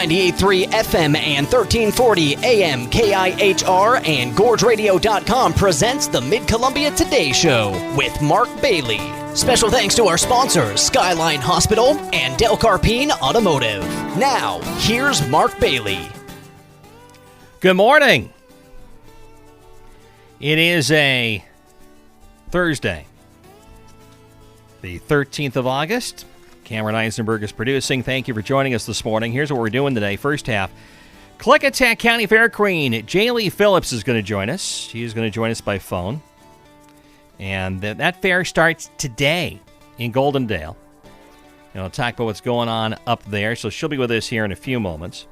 98.3 FM and 1340 AM KIHR and GorgeRadio.com presents the Mid-Columbia Today Show with Mark Bailey. Special thanks to our sponsors, Skyline Hospital and Del Carpine Automotive. Now, here's Mark Bailey. Good morning. It is a Thursday, the 13th of August. Cameron Eisenberg is producing. Thank you for joining us this morning. Here's what we're doing today. First half, Klickitat County Fair Queen Jaylee Phillips is going to join us. She's going to join us by phone. And that fair starts today in Goldendale. And I'll talk about what's going on up there. So she'll be with us here in a few moments.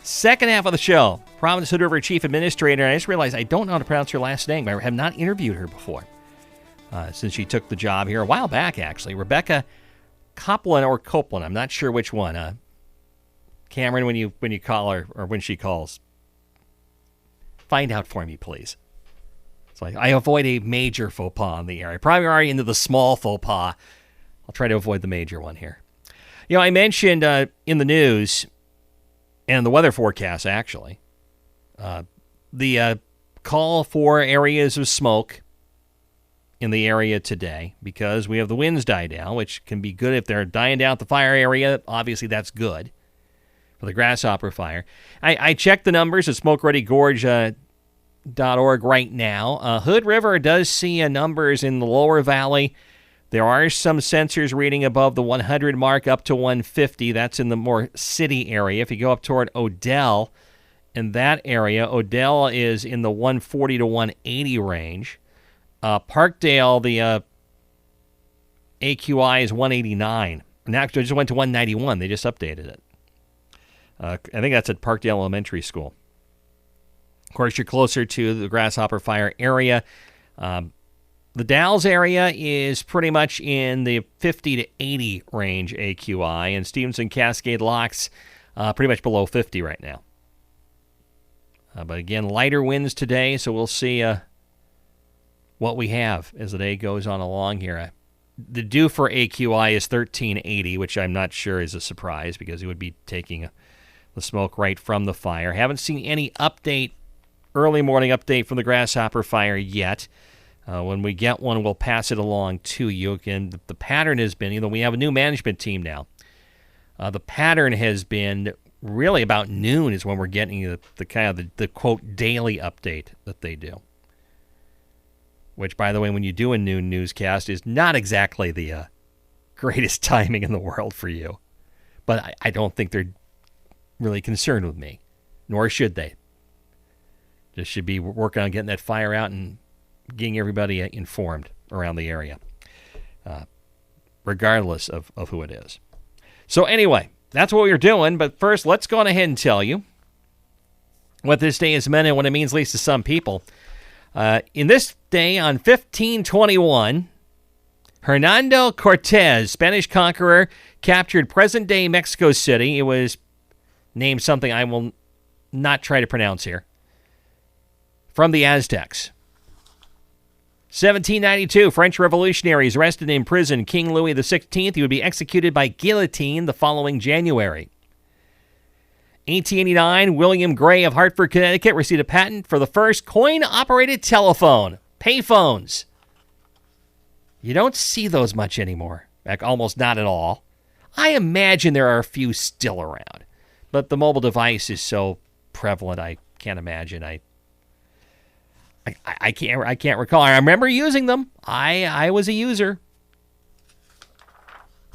Second half of the show, Providence Hood River Chief Administrator. And I just realized I don't know how to pronounce her last name. I have not interviewed her before since she took the job here a while back, actually. Rebecca Coplin or Coplin. I'm not sure which one. Cameron, when you call her or when she calls, find out for me, please. So I avoid a major faux pas in the area. Probably already into the small faux pas. I'll try to avoid the major one here. You know, I mentioned in the news and the weather forecast, actually, the call for areas of smoke in the area today because we have the winds die down, which can be good if they're dying down at the fire area. Obviously, that's good for the grasshopper fire. I checked the numbers at smokereadygorge.org right now. Hood River does see numbers in the lower valley. There are some sensors reading above the 100 mark up to 150. That's in the more city area. If you go up toward Odell, in that area, Odell is in the 140 to 180 range. Parkdale, the AQI is 189. And actually, it just went to 191. They just updated it. I think that's at Parkdale Elementary School. Of course, you're closer to the Grasshopper Fire area. The Dalles area is pretty much in the 50 to 80 range AQI, and Stevenson Cascade Locks pretty much below 50 right now. But again, lighter winds today, so we'll see what we have as the day goes on along here. The due for AQI is 1380, which I'm not sure is a surprise because it would be taking the smoke right from the fire. Haven't seen any early morning update from the Grasshopper Fire yet. When we get one, we'll pass it along to you. Again, the pattern has been, we have a new management team now. The pattern has been really about noon is when we're getting the quote daily update that they do. Which, by the way, when you do a noon newscast, is not exactly the greatest timing in the world for you. But I don't think they're really concerned with me, nor should they. Just should be working on getting that fire out and getting everybody informed around the area, regardless of who it is. So anyway, that's what we're doing. But first, let's go on ahead and tell you what this day has meant and what it means, at least to some people. In this day, on 1521, Hernando Cortez, Spanish conqueror, captured present-day Mexico City. It was named something I will not try to pronounce here, from the Aztecs. 1792, French revolutionaries arrested and imprisoned King Louis XVI. He would be executed by guillotine the following January. 1889, William Gray of Hartford, Connecticut, received a patent for the first coin-operated telephone. Payphones. You don't see those much anymore. In fact, almost not at all. I imagine there are a few still around. But the mobile device is so prevalent, I can't imagine. I can't recall. I remember using them. I was a user.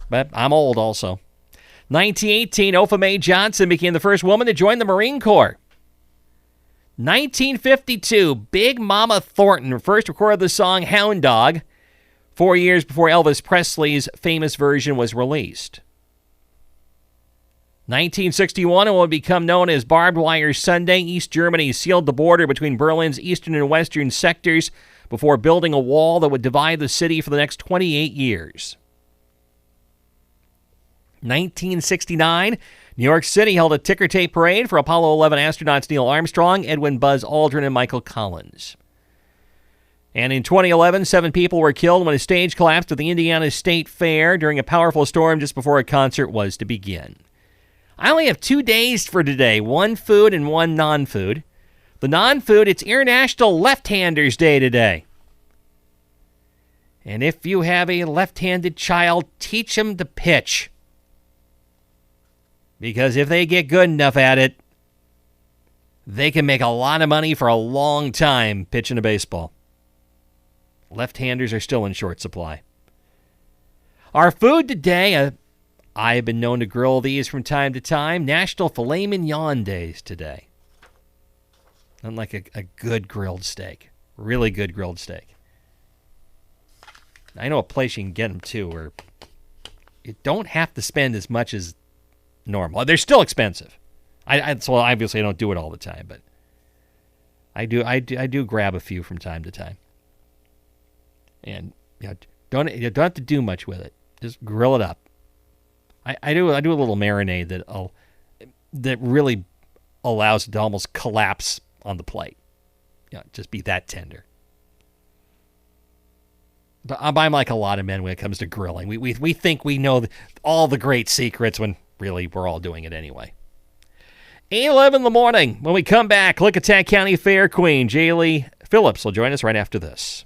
But I'm old also. 1918, Opha May Johnson became the first woman to join the Marine Corps. 1952, Big Mama Thornton first recorded the song Hound Dog 4 years before Elvis Presley's famous version was released. 1961, and what would become known as Barbed Wire Sunday, East Germany sealed the border between Berlin's eastern and western sectors before building a wall that would divide the city for the next 28 years. 1969, New York City held a ticker tape parade for Apollo 11 astronauts Neil Armstrong, Edwin Buzz Aldrin, and Michael Collins. And in 2011, 7 people were killed when a stage collapsed at the Indiana State Fair during a powerful storm just before a concert was to begin. I only have 2 days for today, one food and one non-food. The non-food, it's International Left-Handers Day today. And if you have a left-handed child, teach them to pitch. Because if they get good enough at it, they can make a lot of money for a long time pitching a baseball. Left-handers are still in short supply. Our food today, I've been known to grill these from time to time. National Filet Mignon Days today. Unlike a good grilled steak. Really good grilled steak. I know a place you can get them too where you don't have to spend as much as normal. They're still expensive. So obviously I don't do it all the time, but I do grab a few from time to time. And you don't have to do much with it. Just grill it up. I do a little marinade that really allows it to almost collapse on the plate. Just be that tender. But I'm like a lot of men when it comes to grilling. We think we know all the great secrets when really we're all doing it anyway. 8:11 in the morning. When we come back, Klickitat County Fair Queen Jaylee Phillips will join us right after this.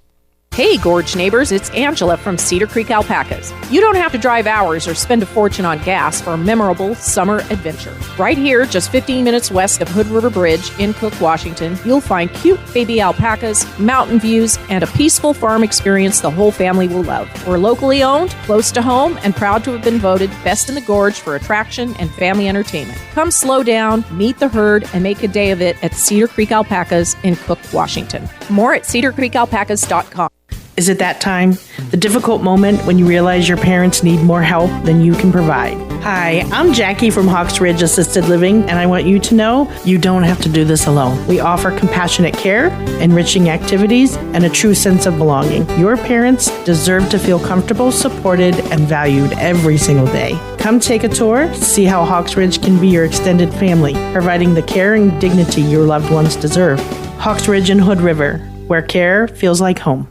Hey, Gorge neighbors, it's Angela from Cedar Creek Alpacas. You don't have to drive hours or spend a fortune on gas for a memorable summer adventure. Right here, just 15 minutes west of Hood River Bridge in Cook, Washington, you'll find cute baby alpacas, mountain views, and a peaceful farm experience the whole family will love. We're locally owned, close to home, and proud to have been voted best in the Gorge for attraction and family entertainment. Come slow down, meet the herd, and make a day of it at Cedar Creek Alpacas in Cook, Washington. More at cedarcreekalpacas.com. Is it that time? The difficult moment when you realize your parents need more help than you can provide. Hi, I'm Jackie from Hawks Ridge Assisted Living, and I want you to know you don't have to do this alone. We offer compassionate care, enriching activities, and a true sense of belonging. Your parents deserve to feel comfortable, supported, and valued every single day. Come take a tour, see how Hawks Ridge can be your extended family, providing the care and dignity your loved ones deserve. Hawks Ridge and Hood River, where care feels like home.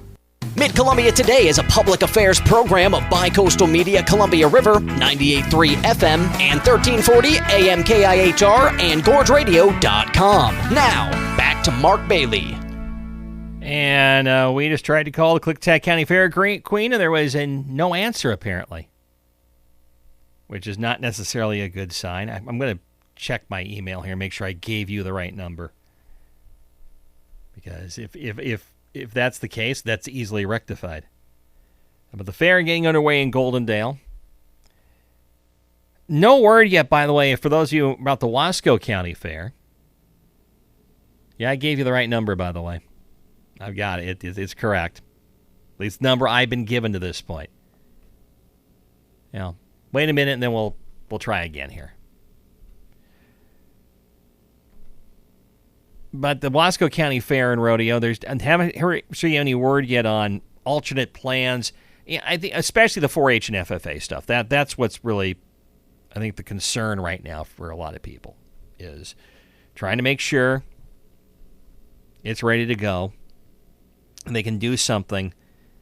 Mid-Columbia Today is a public affairs program of Bicoastal Media Columbia River, 98.3 FM and 1340 AM KIHR and GorgeRadio.com. Now, back to Mark Bailey. And we just tried to call the Klickitat County Fair Queen, and there was no answer, apparently, which is not necessarily a good sign. I'm going to check my email here and make sure I gave you the right number. Because if that's the case, that's easily rectified. But the fair getting underway in Goldendale. No word yet, by the way, for those of you about the Wasco County Fair. Yeah, I gave you the right number, by the way. I've got it. It's correct. At least the number I've been given to this point. Wait a minute, and then we'll try again here. But the Wasco County Fair and Rodeo, I haven't heard any word yet on alternate plans. I think, especially the 4-H and FFA stuff. That's what's really, I think, the concern right now for a lot of people is trying to make sure it's ready to go and they can do something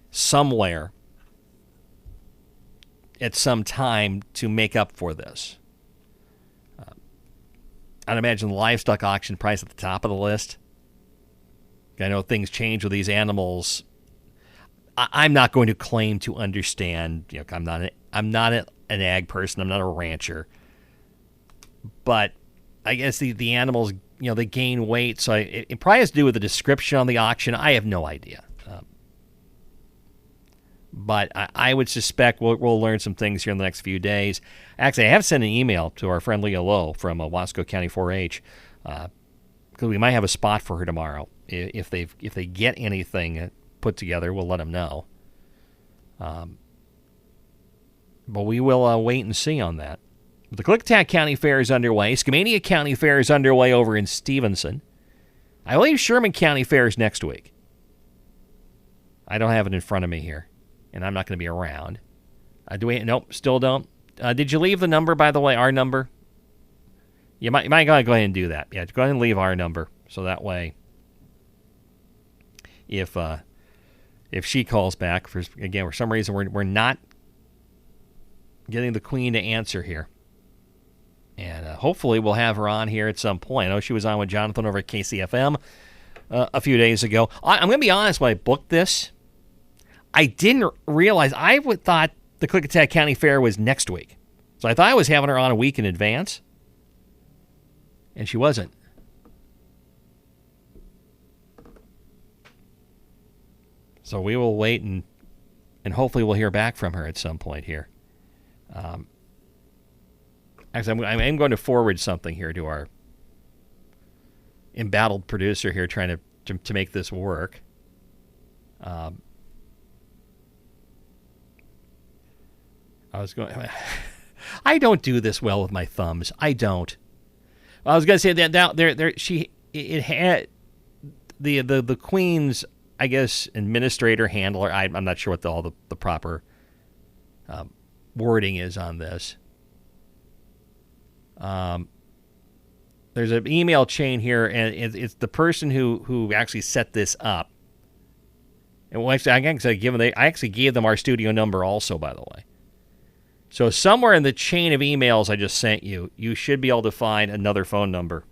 somewhere at some time to make up for this. I'd imagine the livestock auction price at the top of the list. I know things change with these animals. I'm not going to claim to understand. I'm not an ag person. I'm not a rancher. But I guess the animals, they gain weight. So it probably has to do with the description on the auction. I have no idea. But I would suspect we'll learn some things here in the next few days. Actually, I have sent an email to our friend Leah Lowe from Wasco County 4-H because we might have a spot for her tomorrow. If they get anything put together, we'll let them know. But we will wait and see on that. The Klickitat County Fair is underway. Skamania County Fair is underway over in Stevenson. I believe Sherman County Fair is next week. I don't have it in front of me here. And I'm not going to be around. Nope, still don't. Did you leave the number, by the way, our number? You might go ahead and do that. Yeah, go ahead and leave our number. So that way, if she calls back, for some reason we're not getting the queen to answer here. And hopefully we'll have her on here at some point. I know she was on with Jonathan over at KCFM a few days ago. I'm going to be honest, when I booked this, I didn't realize, I thought the Klickitat County Fair was next week. So I thought I was having her on a week in advance, and she wasn't. So we will wait, and hopefully we'll hear back from her at some point here. Actually, I'm going to forward something here to our embattled producer here, trying to make this work. I don't do this well with my thumbs. I don't. I was going to say that now it had the Queen's, I guess, administrator, handler. I'm not sure what all the proper wording is on this. There's an email chain here, and it's the person who actually set this up. And I actually gave them our studio number also, by the way. So somewhere in the chain of emails I just sent you, you should be able to find another phone number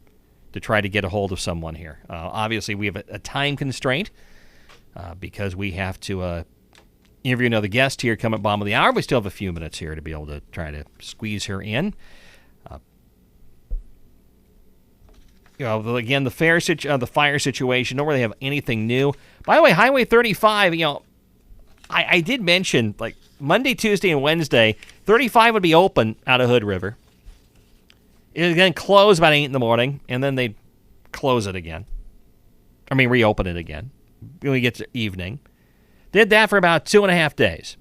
to try to get a hold of someone here. Obviously, we have a time constraint because we have to interview another guest here come at bottom of the hour. We still have a few minutes here to be able to try to squeeze her in. Again, the fire situation, don't really have anything new. By the way, Highway 35, I did mention, like, Monday, Tuesday, and Wednesday, 35 would be open out of Hood River. It was going to close about 8 in the morning, and then they'd close it again. Reopen it again when we get to evening. Did that for about 2.5 days.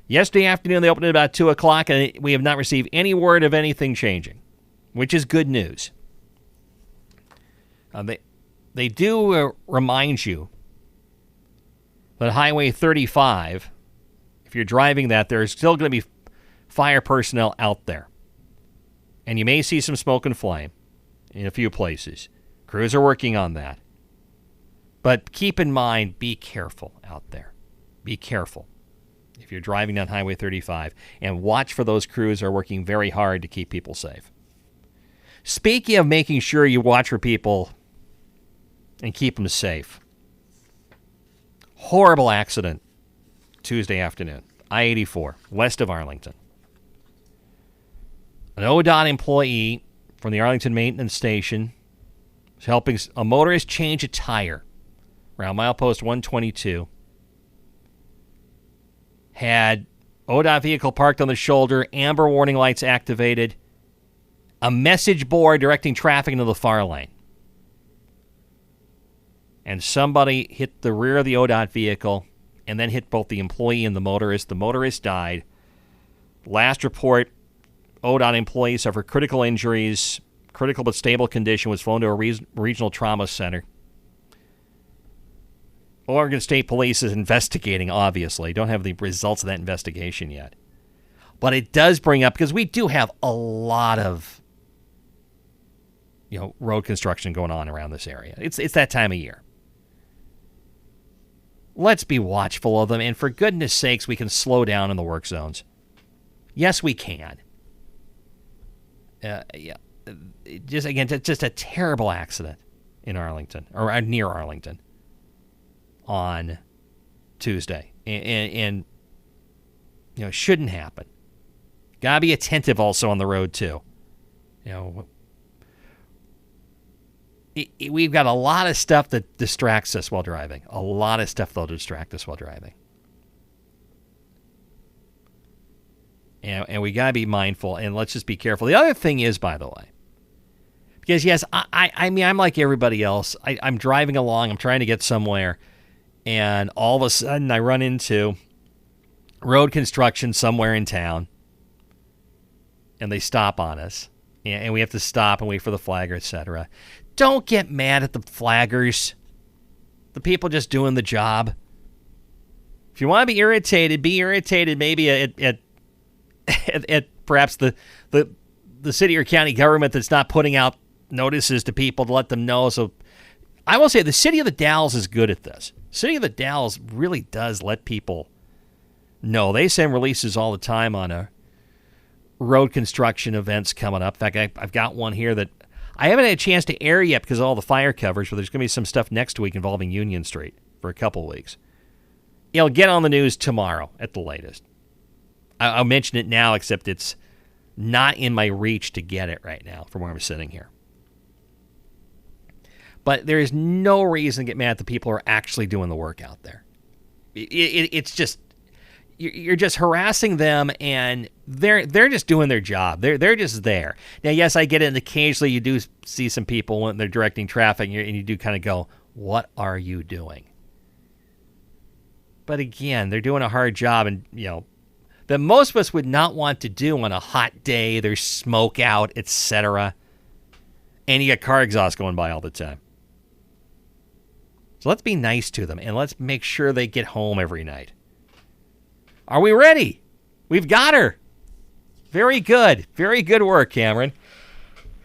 Yesterday afternoon, they opened it about 2 o'clock, and we have not received any word of anything changing, which is good news. They do remind you that Highway 35, if you're driving that, there's still going to be fire personnel out there. And you may see some smoke and flame in a few places. Crews are working on that. But keep in mind, be careful out there. Be careful if you're driving down Highway 35. And watch for those crews who are working very hard to keep people safe. Speaking of making sure you watch for people and keep them safe. Horrible accident Tuesday afternoon. I-84, west of Arlington. An ODOT employee from the Arlington Maintenance Station was helping a motorist change a tire around milepost 122. Had ODOT vehicle parked on the shoulder, amber warning lights activated, a message board directing traffic into the far lane. And somebody hit the rear of the ODOT vehicle and then hit both the employee and the motorist. The motorist died. Last report, ODOT employee suffered critical injuries, critical but stable condition, was flown to a regional trauma center. Oregon State Police is investigating, obviously. Don't have the results of that investigation yet. But it does bring up, because we do have a lot of road construction going on around this area. It's that time of year. Let's be watchful of them, and for goodness sakes, we can slow down in the work zones. Yes, we can. Just a terrible accident in Arlington, or near Arlington, on Tuesday, and shouldn't happen. Gotta be attentive also on the road too. We've got a lot of stuff that distracts us while driving. A lot of stuff that'll distract us while driving. And we got to be mindful, and let's just be careful. The other thing is, by the way, because, yes, I'm like everybody else. I'm driving along. I'm trying to get somewhere, and all of a sudden I run into road construction somewhere in town, and they stop on us, and we have to stop and wait for the flagger, etc. Don't get mad at the flaggers. The people just doing the job. If you want to be irritated maybe at perhaps the city or county government that's not putting out notices to people to let them know. So I will say the city of the Dalles is good at this. City of the Dalles really does let people know. They send releases all the time on a road construction events coming up. In fact, I've got one here that I haven't had a chance to air yet because of all the fire coverage, but there's going to be some stuff next week involving Union Street for a couple weeks. It'll get on the news tomorrow at the latest. I'll mention it now, except it's not in my reach to get it right now from where I'm sitting here. But there is no reason to get mad at the people who are actually doing the work out there. It's just, you're just harassing them, and they're just doing their job. They're just there. Now, yes, I get it, and occasionally you do see some people when they're directing traffic, and you do kind of go, what are you doing? But again, they're doing a hard job, and, that most of us would not want to do on a hot day. There's smoke out, etc. And you got car exhaust going by all the time. So let's be nice to them, and let's make sure they get home every night. Are we ready? We've got her. Very good. Very good work, Cameron.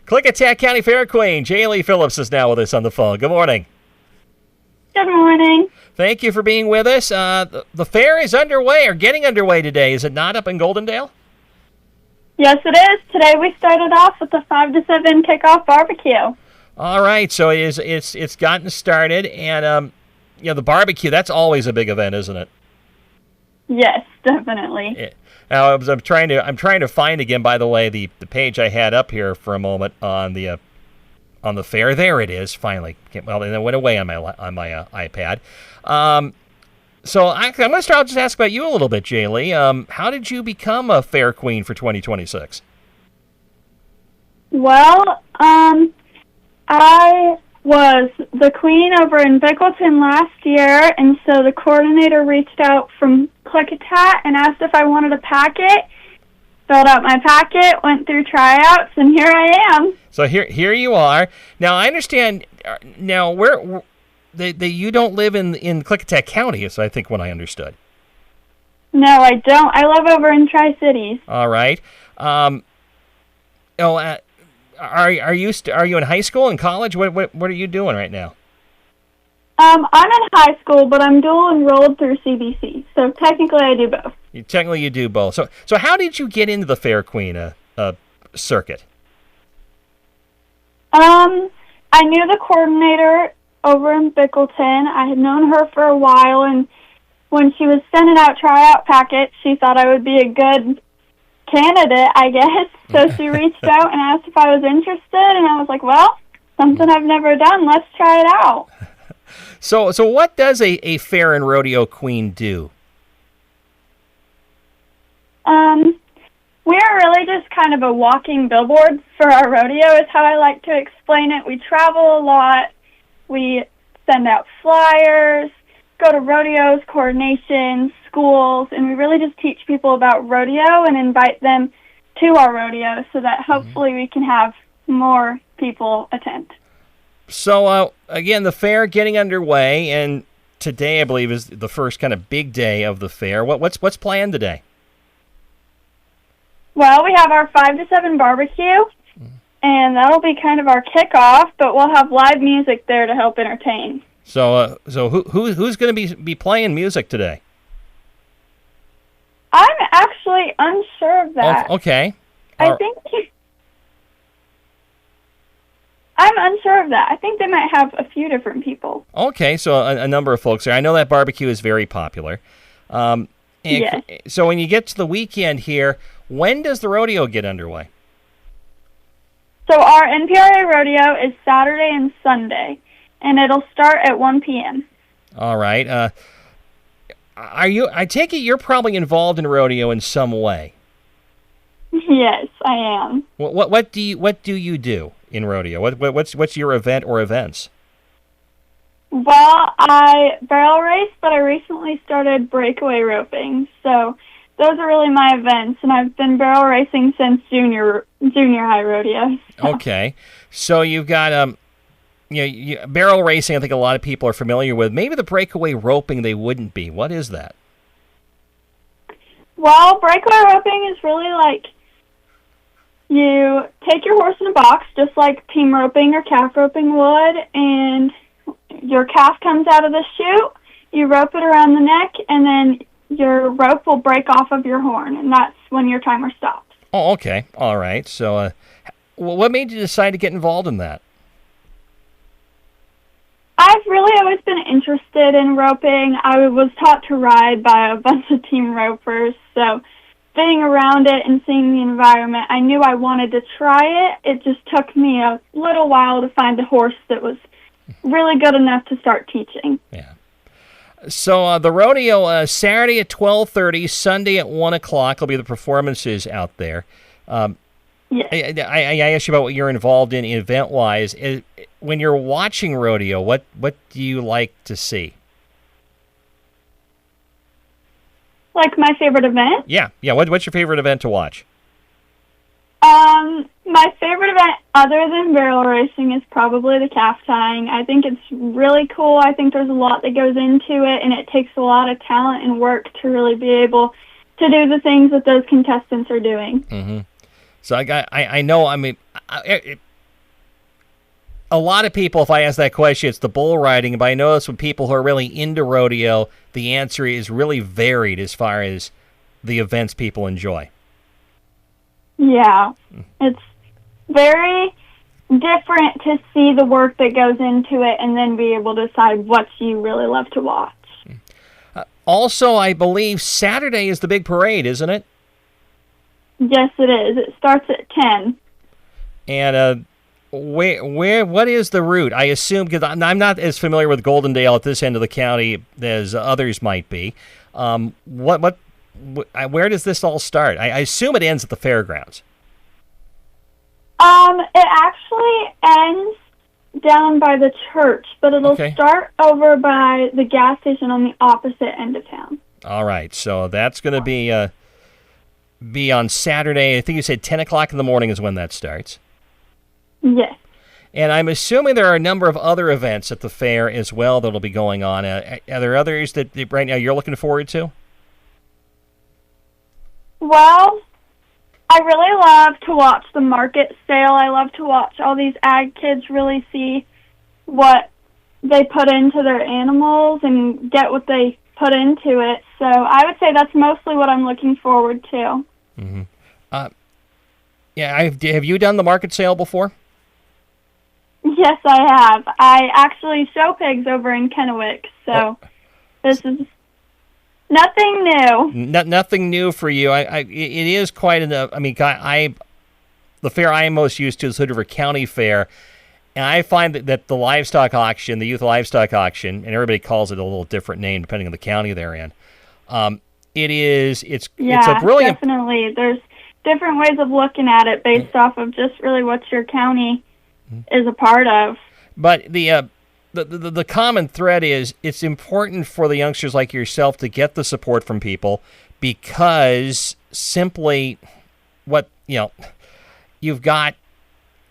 Klickitat County Fair Queen, Jaylee Phillips is now with us on the phone. Good morning. Good morning. Thank you for being with us. The fair is underway, or getting underway today, is it not, up in Goldendale? Yes, it is. Today we started off with the 5 to 7 kickoff barbecue. All right, so it's gotten started, and the barbecue, that's always a big event, isn't it? Yes, definitely. Yeah. Now I'm trying to find again, by the way, the page I had up here for a moment on the fair. There it is, finally. Well, and it went away on my iPad. So I'm going to start. I'll just ask about you a little bit, Jaylee. How did you become a fair queen for 2026? Well, I was the queen over in Bickleton last year, and so the coordinator reached out from Klickitat and asked if I wanted a packet. Filled out my packet, went through tryouts, and here I am. So here you are. Now I understand. Now you don't live in Klickitat County, is I think what I understood. No, I don't. I live over in Tri-Cities. All right. Are you in high school and college? What are you doing right now? I'm in high school, but I'm dual enrolled through CBC, so technically I do both. You do both. So how did you get into the Fair Queen circuit? I knew the coordinator over in Bickleton. I had known her for a while, and when she was sending out tryout packets, she thought I would be a good candidate, I guess. So she reached out and asked if I was interested, and I was like, well, something I've never done. Let's try it out. So what does a fair and rodeo queen do? We're really just kind of a walking billboard for our rodeo is how I like to explain it. We travel a lot. We send out flyers, go to rodeos, coordinations, schools, and we really just teach people about rodeo and invite them to our rodeo so that hopefully we can have more people attend. So, again, the fair getting underway, and today, I believe, is the first kind of big day of the fair. What's planned today? Well, we have our 5 to 7 barbecue, and that'll be kind of our kickoff, but we'll have live music there to help entertain. So who's going to be playing music today? I'm actually unsure of that. Oh, okay. I'm unsure of that. I think they might have a few different people. Okay, so a number of folks there. I know that barbecue is very popular. Yes. So when you get to the weekend here, when does the rodeo get underway? So our NPRA rodeo is Saturday and Sunday, and it'll start at 1 p.m. All right. I take it you're probably involved in rodeo in some way. Yes, I am. What do you do in rodeo? What's your event or events? Well, I barrel race, but I recently started breakaway roping. So those are really my events, and I've been barrel racing since junior high rodeo. So. Okay, so you've got barrel racing. I think a lot of people are familiar with. Maybe the breakaway roping they wouldn't be. What is that? Well, breakaway roping is really like you take your horse in a box, just like team roping or calf roping would, and your calf comes out of the chute, you rope it around the neck, and then your rope will break off of your horn, and that's when your timer stops. Oh, okay. All right. So what made you decide to get involved in that? I've really always been interested in roping. I was taught to ride by a bunch of team ropers, so being around it and seeing the environment, I knew I wanted to try it. It just took me a little while to find a horse that was really good enough to start teaching. Yeah. So the rodeo Saturday at 12:30, Sunday at 1 o'clock will be the performances out there. Yes. I asked you about what you're involved in event-wise. When you're watching rodeo, what do you like to see? Like my favorite event? Yeah. What's your favorite event to watch? My favorite event, other than barrel racing, is probably the calf tying. I think it's really cool. I think there's a lot that goes into it, and it takes a lot of talent and work to really be able to do the things that those contestants are doing. Mm-hmm. So I know, I mean, a lot of people, if I ask that question, it's the bull riding, but I notice with people who are really into rodeo, the answer is really varied as far as the events people enjoy. Yeah, it's very different to see the work that goes into it and then be able to decide what you really love to watch. Also, I believe Saturday is the big parade, isn't it? Yes, it is. It starts at 10. And what is the route? I assume, because I'm not as familiar with Goldendale at this end of the county as others might be. Where does this all start? I assume it ends at the fairgrounds. It actually ends down by the church, but it'll start over by the gas station on the opposite end of town. All right, so that's going to be on Saturday. I think you said 10 o'clock in the morning is when that starts. Yes. And I'm assuming there are a number of other events at the fair as well that'll be going on. Are there others that right now you're looking forward to? Well, I really love to watch the market sale. I love to watch all these ag kids really see what they put into their animals and get what they put into it. So I would say that's mostly what I'm looking forward to. Mm-hmm. Have you done the market sale before? Yes, I have. I actually show pigs over in Kennewick, so this is nothing new. Nothing new for you. It is quite enough. I mean, the fair I am most used to is Hood River County Fair, and I find that the livestock auction, the youth livestock auction, and everybody calls it a little different name depending on the county they're in. It's a brilliant. Definitely. There's different ways of looking at it based off of just really what your county is a part of. But the common thread is it's important for the youngsters like yourself to get the support from people, because simply you've got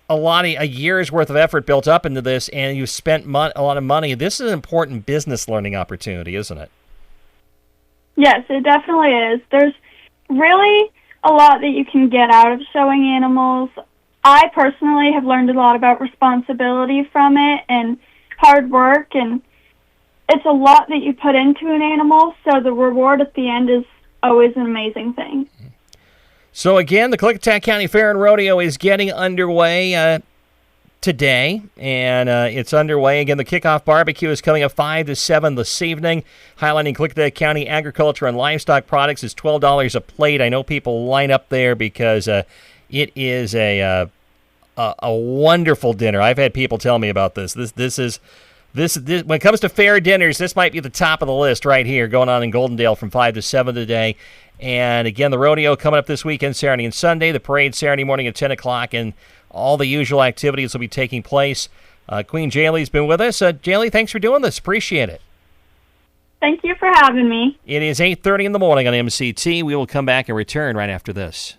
a year's worth of effort built up into this, and you've spent a lot of money. This is an important business learning opportunity, isn't it? Yes, it definitely is. There's really a lot that you can get out of showing animals. I personally have learned a lot about responsibility from it and hard work, and it's a lot that you put into an animal, so the reward at the end is always an amazing thing. So again, the Klickitat County Fair and Rodeo is getting underway today, and it's underway. Again, the kickoff barbecue is coming at 5 to 7 this evening. Highlighting Klickitat County agriculture and livestock products is $12 a plate. I know people line up there because it is a wonderful dinner. I've had people tell me about this. This is when it comes to fair dinners, this might be the top of the list right here, going on in Goldendale from 5 to 7 today. And again, the rodeo coming up this weekend, Saturday and Sunday. The parade Saturday morning at 10 o'clock, and all the usual activities will be taking place. Queen Jaylee's been with us. Jaylee, thanks for doing this. Appreciate it. Thank you for having me. It is 8:30 in the morning on MCT. We will come back and return right after this.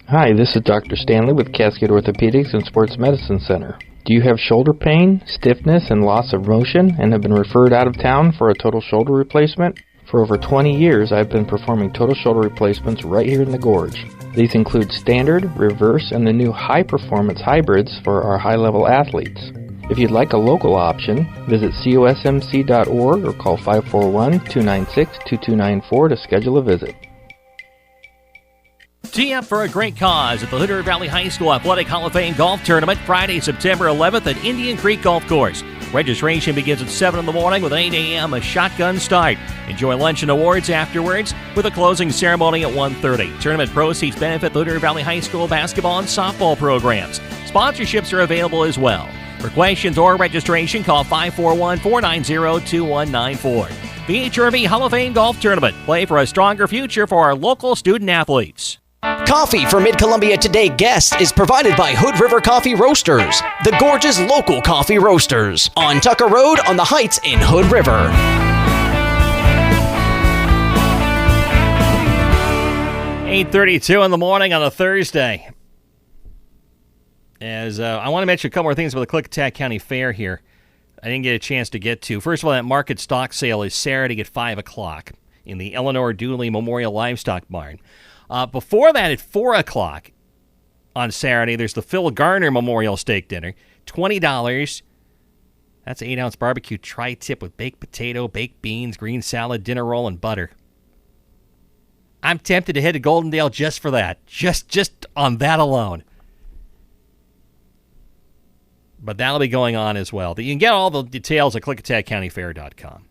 Hi, this is Dr. Stanley with Cascade Orthopedics and Sports Medicine Center. Do you have shoulder pain, stiffness, and loss of motion and have been referred out of town for a total shoulder replacement? For over 20 years, I've been performing total shoulder replacements right here in the Gorge. These include standard, reverse, and the new high-performance hybrids for our high-level athletes. If you'd like a local option, visit cosmc.org or call 541-296-2294 to schedule a visit. Tee up for a great cause at the Hood River Valley High School Athletic Hall of Fame Golf Tournament Friday, September 11th at Indian Creek Golf Course. Registration begins at 7 in the morning with an 8 a.m. a shotgun start. Enjoy lunch and awards afterwards with a closing ceremony at 1:30. Tournament proceeds benefit the Hood River Valley High School basketball and softball programs. Sponsorships are available as well. For questions or registration, call 541-490-2194. The HRV Hall of Fame Golf Tournament. Play for a stronger future for our local student athletes. Coffee for Mid-Columbia Today guests is provided by Hood River Coffee Roasters, the gorgeous local coffee roasters on Tucker Road on the Heights in Hood River. $8:32 in the morning on a Thursday. As I want to mention a couple more things about the Klickitat County Fair here. I didn't get a chance to get to. First of all, that market stock sale is Saturday at 5 o'clock in the Eleanor Dooley Memorial Livestock Barn. Before that, at 4 o'clock on Saturday, there's the Phil Garner Memorial Steak Dinner. $20. That's an 8-ounce barbecue tri-tip with baked potato, baked beans, green salad, dinner roll, and butter. I'm tempted to head to Goldendale just for that. Just on that alone. But that'll be going on as well. You can get all the details at KlickitatCountyFair.com.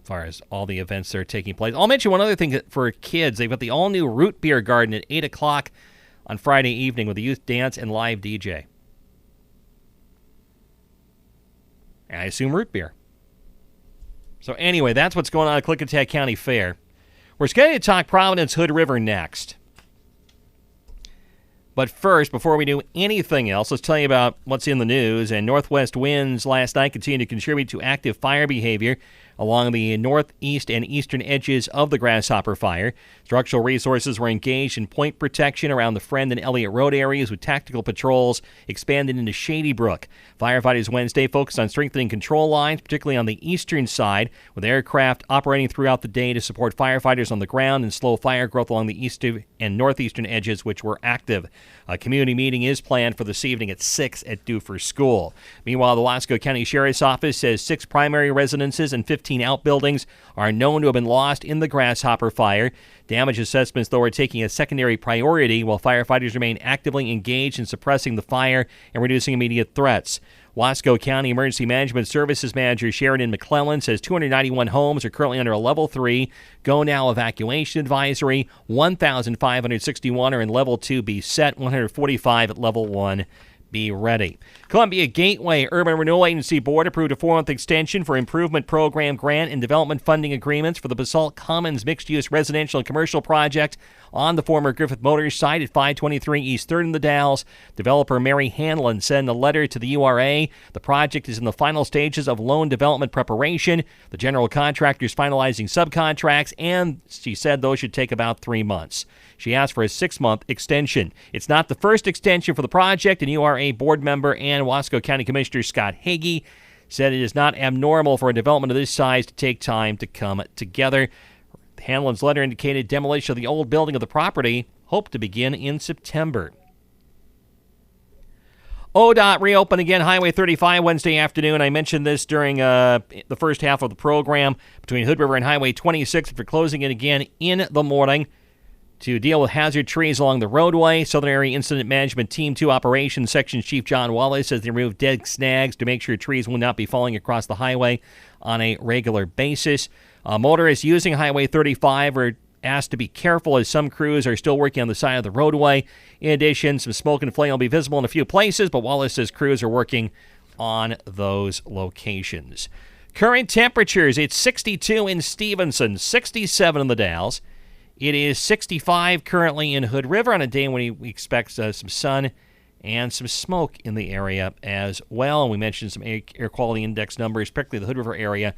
As far as all the events that are taking place. I'll mention one other thing for kids. They've got the all-new Root Beer Garden at 8 o'clock on Friday evening with a youth dance and live DJ. And I assume root beer. So anyway, that's what's going on at Klickitat County Fair. We're going to talk Providence Hood River next. But first, before we do anything else, let's tell you about what's in the news. And northwest winds last night continue to contribute to active fire behavior along the northeast and eastern edges of the Grasshopper Fire. Structural resources were engaged in point protection around the Friend and Elliott Road areas with tactical patrols expanded into Shady Brook. Firefighters Wednesday focused on strengthening control lines, particularly on the eastern side, with aircraft operating throughout the day to support firefighters on the ground and slow fire growth along the eastern and northeastern edges, which were active. A community meeting is planned for this evening at 6 at Duffer School. Meanwhile, the Wasco County Sheriff's Office says 6 primary residences and 15 outbuildings are known to have been lost in the Grasshopper Fire. Damage assessments, though, are taking a secondary priority while firefighters remain actively engaged in suppressing the fire and reducing immediate threats. Wasco County Emergency Management Services Manager Sheridan McClellan says 291 homes are currently under a Level 3 Go Now evacuation advisory. 1,561 are in Level 2 Be Set, 145 at Level 1 Be Ready. Columbia Gateway Urban Renewal Agency Board approved a 4-month extension for improvement program grant and development funding agreements for the Basalt Commons mixed-use residential and commercial project on the former Griffith Motors site at 523 East 3rd in the Dalles. Developer Mary Hanlon sent a letter to the URA. The project is in the final stages of loan development preparation. The general contractor is finalizing subcontracts, and she said those should take about 3 months. She asked for a 6-month extension. It's not the first extension for the project, and URA board member and Wasco County Commissioner Scott Hagee said it is not abnormal for a development of this size to take time to come together. Hanlon's letter indicated demolition of the old building of the property hoped to begin in September. ODOT reopened again Highway 35 Wednesday afternoon. I mentioned this during the first half of the program between Hood River and Highway 26 for closing it again in the morning to deal with hazard trees along the roadway. Southern Area Incident Management Team 2 Operations Section Chief John Wallace says they removed dead snags to make sure trees will not be falling across the highway on a regular basis. Motorists using Highway 35 are asked to be careful as some crews are still working on the side of the roadway. In addition, some smoke and flame will be visible in a few places, but Wallace says crews are working on those locations. Current temperatures, it's 62 in Stevenson, 67 in the Dalles. It is 65 currently in Hood River on a day when we expect some sun and some smoke in the area as well. And we mentioned some air quality index numbers, particularly the Hood River area,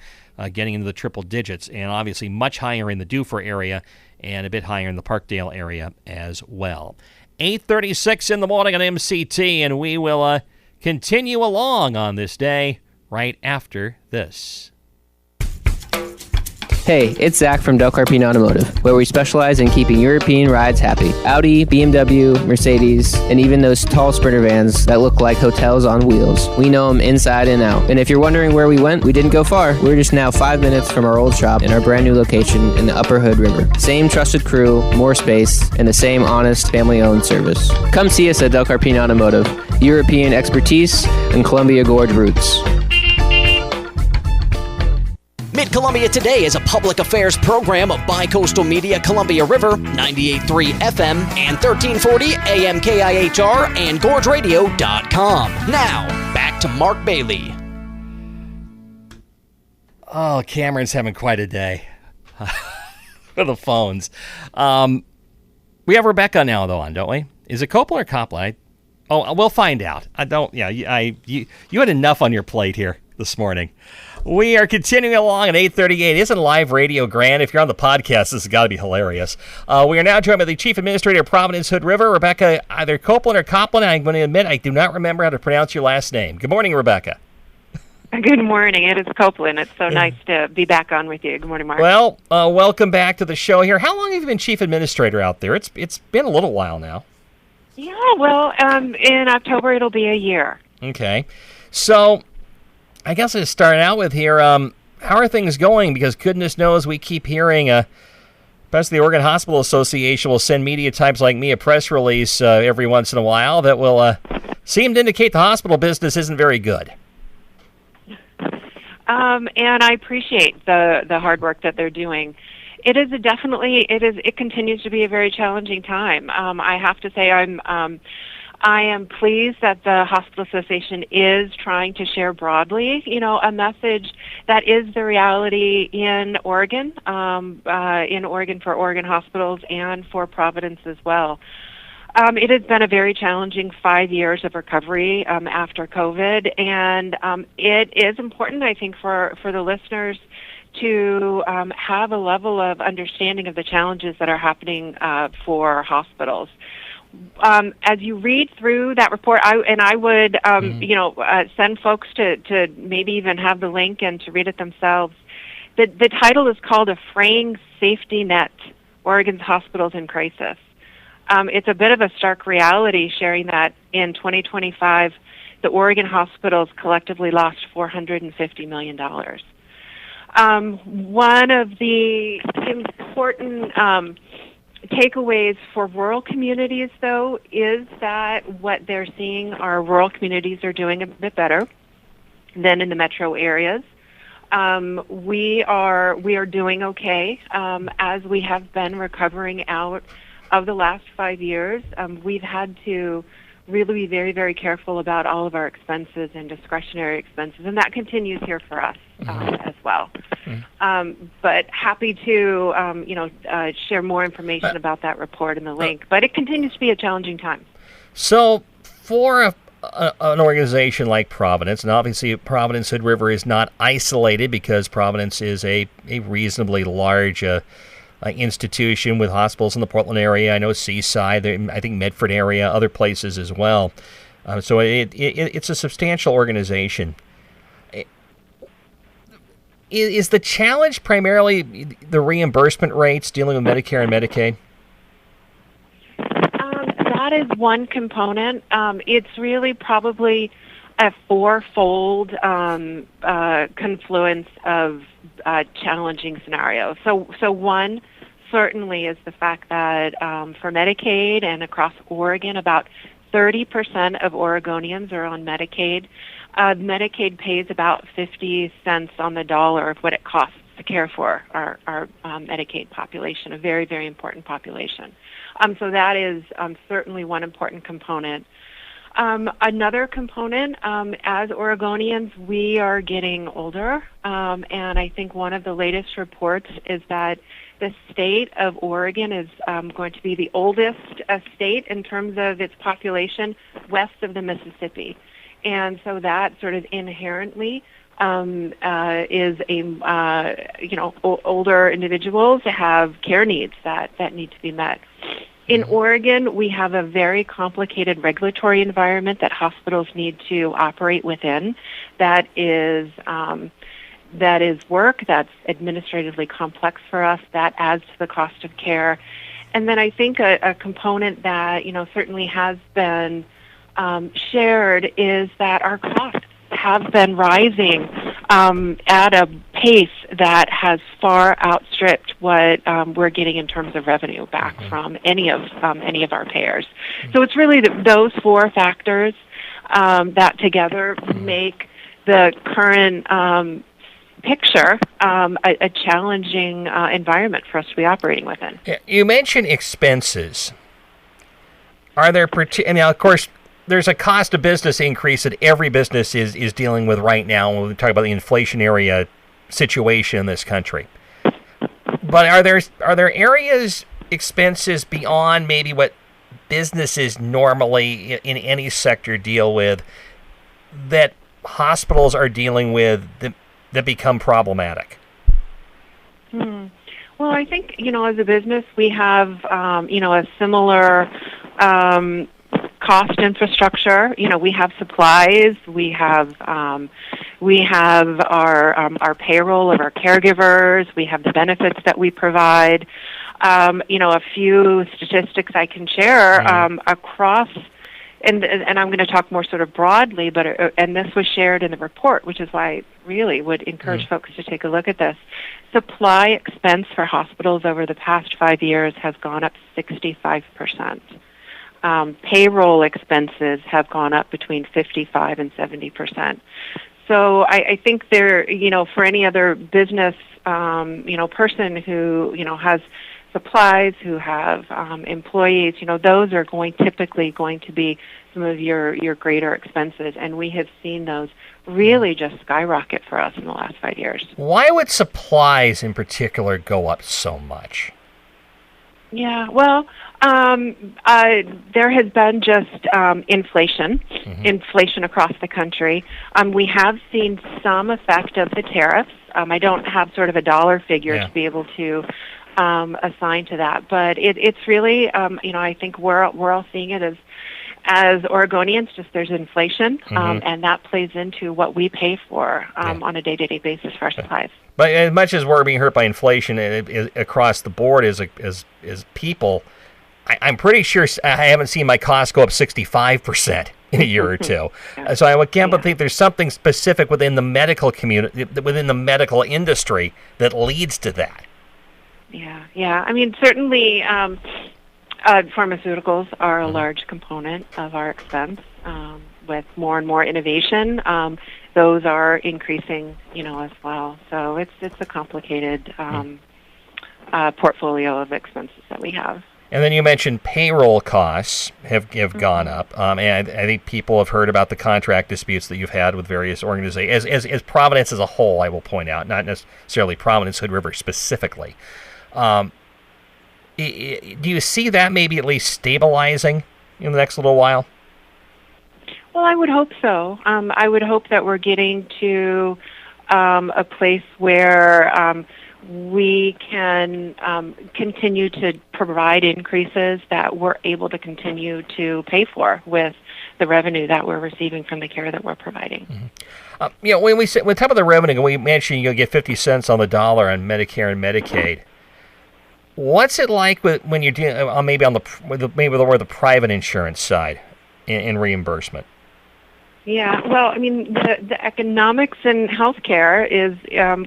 getting into the triple digits, and obviously much higher in the Duffer area and a bit higher in the Parkdale area as well. 8:36 in the morning on MCT, and we will continue along on this day right after this. Hey, it's Zach from Del Carpino Automotive, where we specialize in keeping European rides happy. Audi, BMW, Mercedes, and even those tall Sprinter vans that look like hotels on wheels. We know them inside and out. And if you're wondering where we went, we didn't go far. We're just now 5 minutes from our old shop in our brand new location in the Upper Hood River. Same trusted crew, more space, and the same honest, family-owned service. Come see us at Del Carpino Automotive. European expertise and Columbia Gorge roots. Mid-Columbia Today is a public affairs program of Bicoastal Media Columbia River, 98.3 FM and 1340 AM KIHR and GorgeRadio.com. Now, back to Mark Bailey. Oh, Cameron's having quite a day for the phones. We have Rebecca now, though, on, don't we? Is it Coplin or Coplin? We'll find out. You had enough on your plate here this morning. We are continuing along at 8:38. It isn't live radio, Grant. If you're on the podcast, this has got to be hilarious. We are now joined by the Chief Administrator of Providence Hood River, Rebecca, either Coplin or Coplin. I'm going to admit I do not remember how to pronounce your last name. Good morning, Rebecca. Good morning. It is Coplin. It's so nice to be back on with you. Good morning, Mark. Well, welcome back to the show here. How long have you been Chief Administrator out there? It's been a little while now. Yeah, well, in October it'll be a year. Okay. So I guess to start out with here, how are things going? Because goodness knows we keep hearing, especially the Oregon Hospital Association will send media types like me a press release every once in a while that will seem to indicate the hospital business isn't very good. And I appreciate the hard work that they're doing. It continues to be a very challenging time. I have to say I am pleased that the Hospital Association is trying to share broadly, a message that is the reality in Oregon for Oregon hospitals and for Providence as well. It has been a very challenging 5 years of recovery after COVID, and it is important, I think, for the listeners to have a level of understanding of the challenges that are happening for hospitals. As you read through that report, I would send folks to maybe even have the link and to read it themselves. The title is called "A Fraying Safety Net: Oregon's Hospitals in Crisis." It's a bit of a stark reality, sharing that in 2025, the Oregon hospitals collectively lost $450 million. One of the important takeaways for rural communities, though, is that what they're seeing are rural communities are doing a bit better than in the metro areas. We are doing okay as we have been recovering out of the last 5 years. We've had to really be very, very careful about all of our expenses and discretionary expenses, and that continues here for us as well. But happy to share more information about that report in the link. But it continues to be a challenging time. So for an organization like Providence, and obviously Providence Hood River is not isolated because Providence is a reasonably large institution with hospitals in the Portland area. I know Seaside, I think Medford area, other places as well. So it's a substantial organization. Is the challenge primarily the reimbursement rates dealing with Medicare and Medicaid? That is one component. It's really probably a fourfold confluence of challenging scenarios. So one certainly is the fact that for Medicaid and across Oregon, about 30% of Oregonians are on Medicaid. Medicaid pays about 50 cents on the dollar of what it costs to care for our Medicaid population, a very, very important population. So that is certainly one important component. Another component, as Oregonians, we are getting older, and I think one of the latest reports is that the state of Oregon is going to be the oldest state in terms of its population west of the Mississippi. And so that sort of inherently is older individuals have care needs that need to be met. In Oregon, we have a very complicated regulatory environment that hospitals need to operate within that is that is work, that's administratively complex for us, that adds to the cost of care. And then I think a component that, certainly has been shared is that our costs have been rising at a pace that has far outstripped what we're getting in terms of revenue back from any of our payers. So it's really those four factors that together make the current picture a challenging environment for us to be operating within. Yeah, you mentioned expenses. Are there of course, there's a cost of business increase that every business is dealing with right now when we talk about the inflationary situation in this country. But are there areas, expenses beyond maybe what businesses normally in any sector deal with that hospitals are dealing with that become problematic? Well, I think, as a business, we have, a similar cost infrastructure. We have supplies. We have our payroll of our caregivers. We have the benefits that we provide. A few statistics I can share across. And I'm going to talk more sort of broadly, and this was shared in the report, which is why I really would encourage folks to take a look at this. Supply expense for hospitals over the past 5 years has gone up 65%. Payroll expenses have gone up between 55 and 70%. So I think there, for any other business, person who, has supplies, who have employees, those are typically going to be some of your greater expenses, and we have seen those really just skyrocket for us in the last 5 years. Why would supplies in particular go up so much? Yeah, well, there has been just inflation across the country. We have seen some effect of the tariffs. I don't have sort of a dollar figure to be able to assign to that, but it's really, I think we're all seeing it as Oregonians. Just there's inflation, and that plays into what we pay for on a day-to-day basis for our supplies. But as much as we're being hurt by inflation across the board as people, I'm pretty sure I haven't seen my costs go up 65% in a year or two. So I can't think there's something specific within the medical community, within the medical industry, that leads to that. Yeah. I mean, certainly pharmaceuticals are a large component of our expense. With more and more innovation, those are increasing, as well. So it's a complicated portfolio of expenses that we have. And then you mentioned payroll costs have gone up, and I think people have heard about the contract disputes that you've had with various organizations. As Providence as a whole, I will point out, not necessarily Providence, Hood River specifically. Do you see that maybe at least stabilizing in the next little while? Well, I would hope so. I would hope that we're getting to a place where we can continue to provide increases that we're able to continue to pay for with the revenue that we're receiving from the care that we're providing. When we talk about the revenue, we mentioned you'll get 50 cents on the dollar on Medicare and Medicaid. What's it like when you're doing maybe on the private insurance side in reimbursement? Yeah, well, I mean, the economics in healthcare is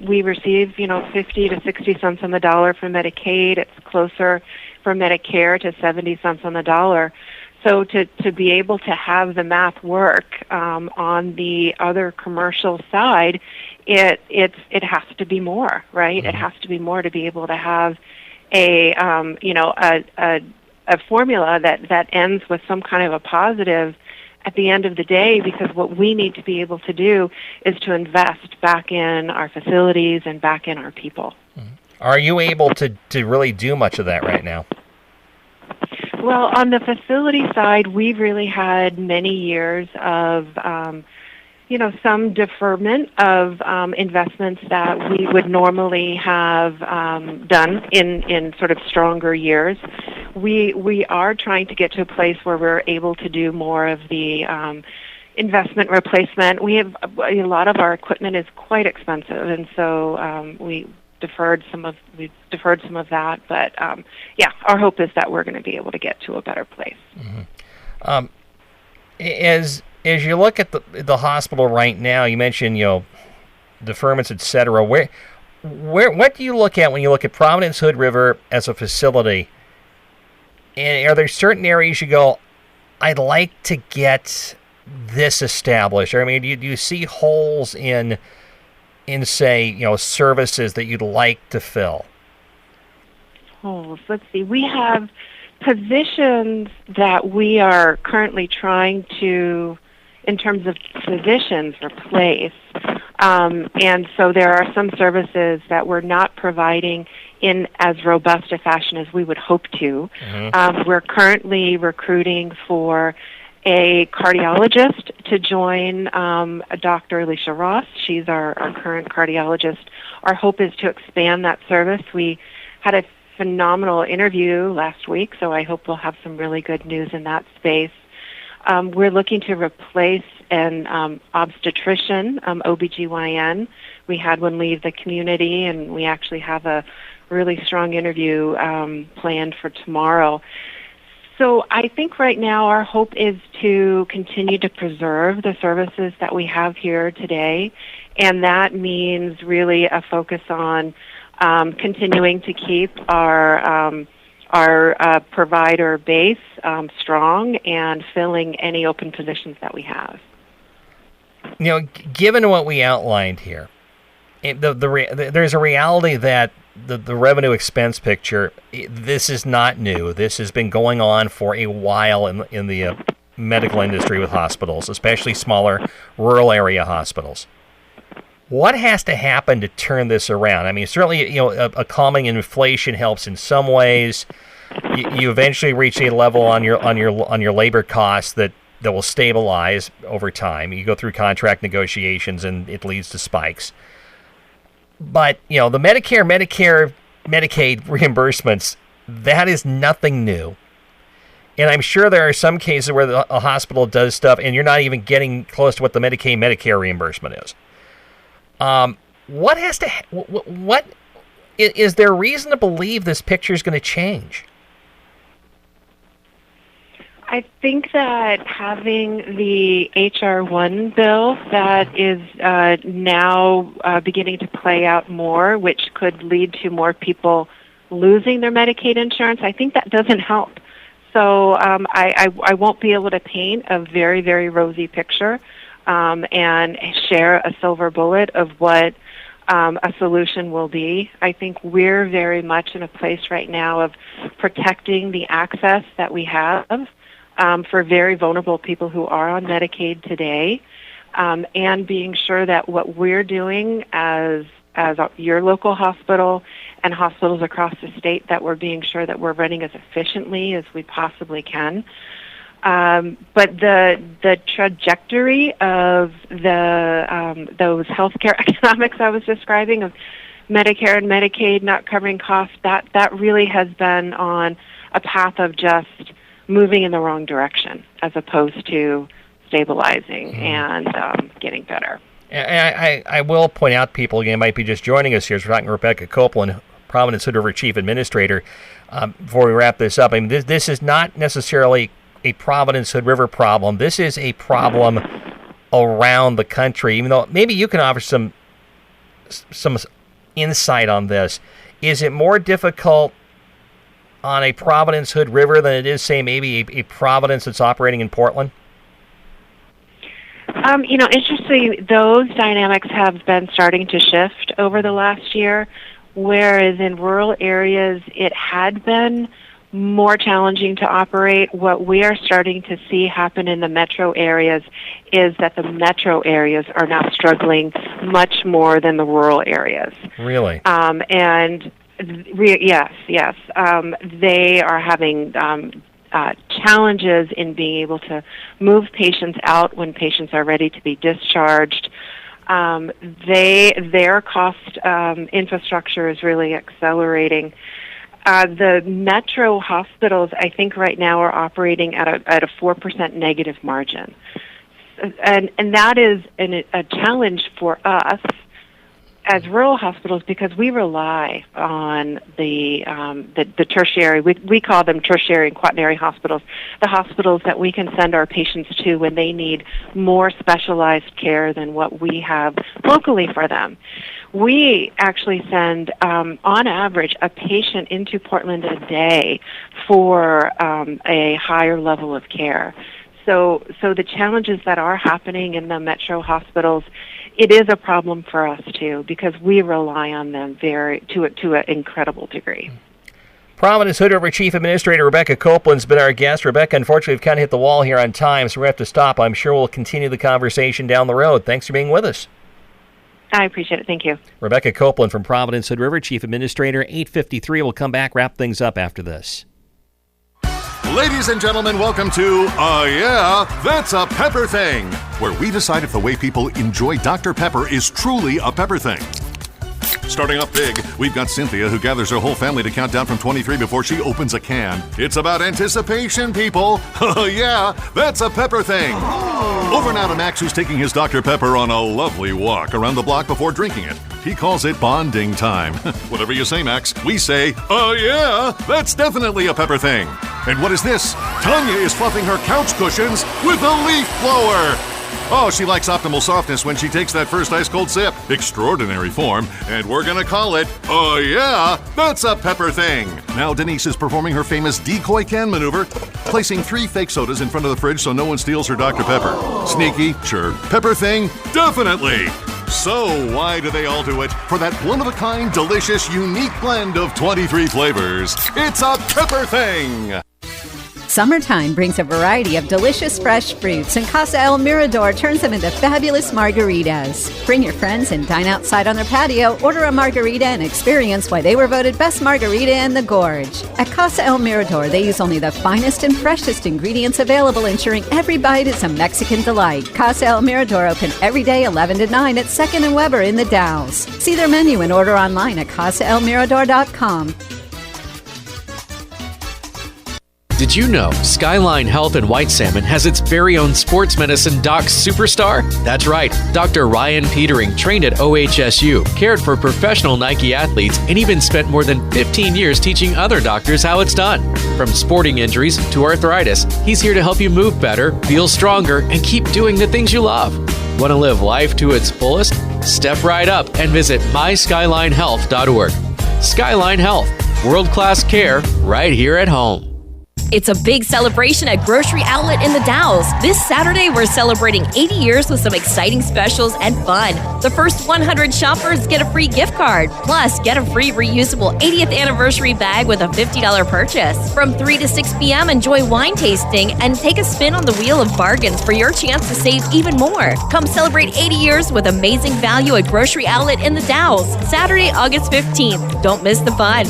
we receive, 50 to 60 cents on the dollar for Medicaid. It's closer for Medicare to 70 cents on the dollar. So to be able to have the math work on the other commercial side, it has to be more, right? It has to be more to be able to have a formula that ends with some kind of a positive at the end of the day, because what we need to be able to do is to invest back in our facilities and back in our people. Are you able to really do much of that right now? Well, on the facility side, we've really had many years of some deferment of investments that we would normally have done in sort of stronger years. We are trying to get to a place where we're able to do more of the investment replacement. We have a lot of our equipment is quite expensive, and so we deferred some of that. But yeah, our hope is that we're going to be able to get to a better place. Mm-hmm. As you look at the hospital right now, you mentioned deferments, etc. What do you look at when you look at Providence Hood River as a facility? And are there certain areas you go, I'd like to get this established? Or, I mean, do you see holes in say, services that you'd like to fill? Holes. Let's see. We have positions that we are currently trying to, in terms of physicians, replace. And so there are some services that we're not providing in as robust a fashion as we would hope to. Mm-hmm. We're currently recruiting for a cardiologist to join Dr. Alicia Ross. She's our current cardiologist. Our hope is to expand that service. We had a phenomenal interview last week, so I hope we'll have some really good news in that space. We're looking to replace an obstetrician, OBGYN. We had one leave the community, and we actually have a really strong interview planned for tomorrow. So I think right now our hope is to continue to preserve the services that we have here today, and that means really a focus on continuing to keep our provider base strong and filling any open positions that we have. Given what we outlined here, there's a reality that the revenue expense picture, this is not new. This has been going on for a while in the medical industry with hospitals, especially smaller rural area hospitals. What has to happen to turn this around? I mean, certainly, a calming inflation helps in some ways. You eventually reach a level on your labor costs that will stabilize over time. You go through contract negotiations, and it leads to spikes. But the Medicare, Medicaid reimbursements, that is nothing new. And I'm sure there are some cases where a hospital does stuff, and you're not even getting close to what the Medicaid, Medicare reimbursement is. What is there reason to believe this picture is going to change? I think that having the HR1 bill that is now beginning to play out more, which could lead to more people losing their Medicaid insurance, I think that doesn't help. So I won't be able to paint a very, very rosy picture and share a silver bullet of what a solution will be. I think we're very much in a place right now of protecting the access that we have for very vulnerable people who are on Medicaid today, and being sure that what we're doing as your local hospital and hospitals across the state, that we're being sure that we're running as efficiently as we possibly can. But the trajectory of those healthcare economics I was describing, of Medicare and Medicaid not covering costs, that really has been on a path of just moving in the wrong direction as opposed to stabilizing and getting better. I will point out to people, again, might be just joining us here, as we're talking to Rebecca Coplin, Providence Hood River Chief Administrator. Before we wrap this up, I mean, this is not necessarily a Providence Hood River problem. This is a problem around the country, even though maybe you can offer some insight on this. Is it more difficult on a Providence Hood River than it is, say, maybe a Providence that's operating in Portland? Interestingly, those dynamics have been starting to shift over the last year, whereas in rural areas it had been more challenging to operate. What we are starting to see happen in the metro areas is that the metro areas are now struggling much more than the rural areas. Really? Yes. They are having challenges in being able to move patients out when patients are ready to be discharged. Their cost infrastructure is really accelerating. The metro hospitals, I think, right now are operating at a 4% negative margin. and that is a challenge for us as rural hospitals, because we rely on the tertiary, we call them tertiary and quaternary hospitals, the hospitals that we can send our patients to when they need more specialized care than what we have locally for them. We actually send, on average, a patient into Portland a day for a higher level of care. So the challenges that are happening in the metro hospitals, it is a problem for us too, because we rely on them to an incredible degree. Providence Hood River Chief Administrator Rebecca Coplin's been our guest. Rebecca, unfortunately, we've kind of hit the wall here on time, so we have to stop. I'm sure we'll continue the conversation down the road. Thanks for being with us. I appreciate it. Thank you. Rebecca Coplin from Providence Hood River, Chief Administrator, 8:53. We'll come back, wrap things up after this. Ladies and gentlemen, welcome to Yeah, That's a Pepper Thing, where we decide if the way people enjoy Dr. Pepper is truly a pepper thing. Starting up big, we've got Cynthia, who gathers her whole family to count down from 23 before she opens a can. It's about anticipation, people. Yeah, that's a pepper thing. Over now to Max, who's taking his Dr. Pepper on a lovely walk around the block before drinking it. He calls it bonding time. Whatever you say, Max. We say, yeah, that's definitely a pepper thing. And what is this? Tanya is fluffing her couch cushions with a leaf blower. Oh, she likes optimal softness when she takes that first ice-cold sip. Extraordinary form. And we're going to call it, yeah, that's a pepper thing. Now Denise is performing her famous decoy can maneuver, placing 3 fake sodas in front of the fridge so no one steals her Dr. Pepper. Sneaky? Sure. Pepper thing? Definitely. So why do they all do it? For that one-of-a-kind, delicious, unique blend of 23 flavors. It's a pepper thing. Summertime brings a variety of delicious fresh fruits, and Casa El Mirador turns them into fabulous margaritas. Bring your friends and dine outside on their patio, order a margarita, and experience why they were voted best margarita in the Gorge. At Casa El Mirador, they use only the finest and freshest ingredients available, ensuring every bite is a Mexican delight. Casa El Mirador open every day 11 to 9 at 2nd and Weber in the Dalles. See their menu and order online at casaelmirador.com. Did you know Skyline Health in White Salmon has its very own sports medicine doc superstar? That's right. Dr. Ryan Petering trained at OHSU, cared for professional Nike athletes, and even spent more than 15 years teaching other doctors how it's done. From sporting injuries to arthritis, he's here to help you move better, feel stronger, and keep doing the things you love. Want to live life to its fullest? Step right up and visit myskylinehealth.org. Skyline Health, world-class care right here at home. It's a big celebration at Grocery Outlet in the Dalles. This Saturday, we're celebrating 80 years with some exciting specials and fun. The first 100 shoppers get a free gift card. Plus, get a free reusable 80th anniversary bag with a $50 purchase. From 3 to 6 p.m., enjoy wine tasting and take a spin on the Wheel of Bargains for your chance to save even more. Come celebrate 80 years with amazing value at Grocery Outlet in the Dalles. Saturday, August 15th. Don't miss the fun.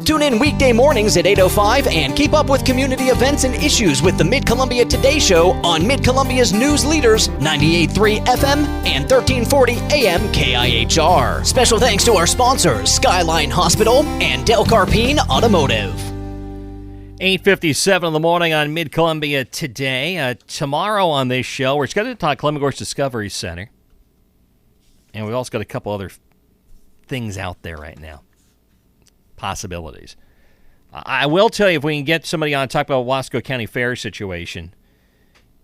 Tune in weekday mornings at 8:05 and keep up with community events and issues with the Mid-Columbia Today Show on Mid-Columbia's news leaders, 98.3 FM and 1340 AM KIHR. Special thanks to our sponsors, Skyline Hospital and Del Carpine Automotive. 8:57 in the morning on Mid-Columbia Today. Tomorrow on this show, we're going to talk Columbia Gorge Discovery Center. And we've also got a couple other things out there right now. Possibilities. I will tell you, if we can get somebody on to talk about Wasco County Fair situation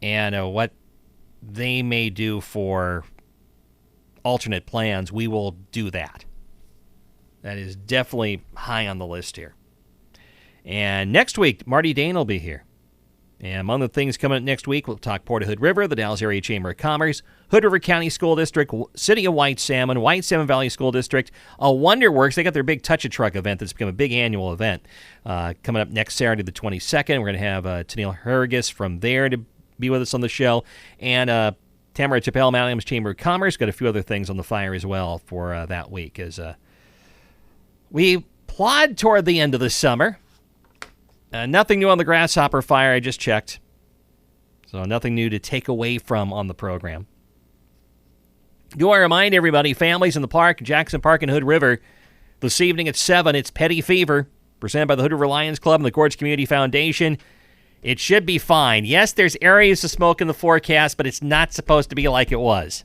and what they may do for alternate plans, we will do that. That is definitely high on the list here. And next week, Marty Dane will be here. And among the things coming up next week, we'll talk Port of Hood River, the Dalles Area Chamber of Commerce, Hood River County School District, City of White Salmon Valley School District, WonderWorks. They got their big Touch-A-Truck event that's become a big annual event. Coming up next Saturday, the 22nd. We're going to have Tennille Hergus from there to be with us on the show. And Tamara Chappelle, Mount Adams Chamber of Commerce. Got a few other things on the fire as well for that week. As we plod toward the end of the summer. Nothing new on the Grasshopper fire. I just checked. So nothing new to take away from on the program. Do I remind everybody, families in the park, Jackson Park and Hood River, this evening at 7, it's Petty Fever, presented by the Hood River Lions Club and the Gorge Community Foundation. It should be fine. Yes, there's areas of smoke in the forecast, but it's not supposed to be like it was.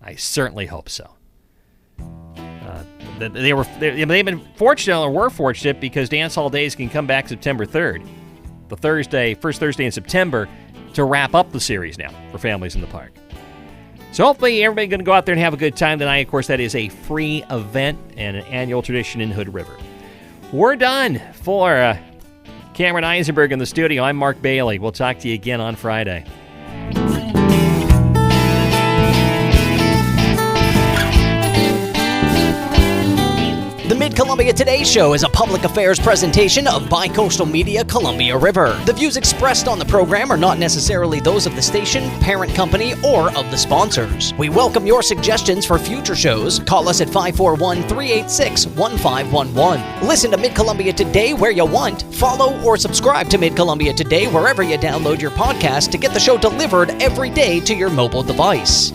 I certainly hope so. They've been fortunate, or were fortunate, because Dance Hall Days can come back September 3rd, first Thursday in September, to wrap up the series now for families in the park. So hopefully everybody's going to go out there and have a good time tonight. Of course, that is a free event and an annual tradition in Hood River. We're done for Cameron Eisenberg in the studio. I'm Mark Bailey. We'll talk to you again on Friday. The Mid-Columbia Today Show is a public affairs presentation of Bicoastal Media Columbia River. The views expressed on the program are not necessarily those of the station, parent company, or of the sponsors. We welcome your suggestions for future shows. Call us at 541-386-1511. Listen to Mid-Columbia Today where you want. Follow or subscribe to Mid-Columbia Today wherever you download your podcast to get the show delivered every day to your mobile device.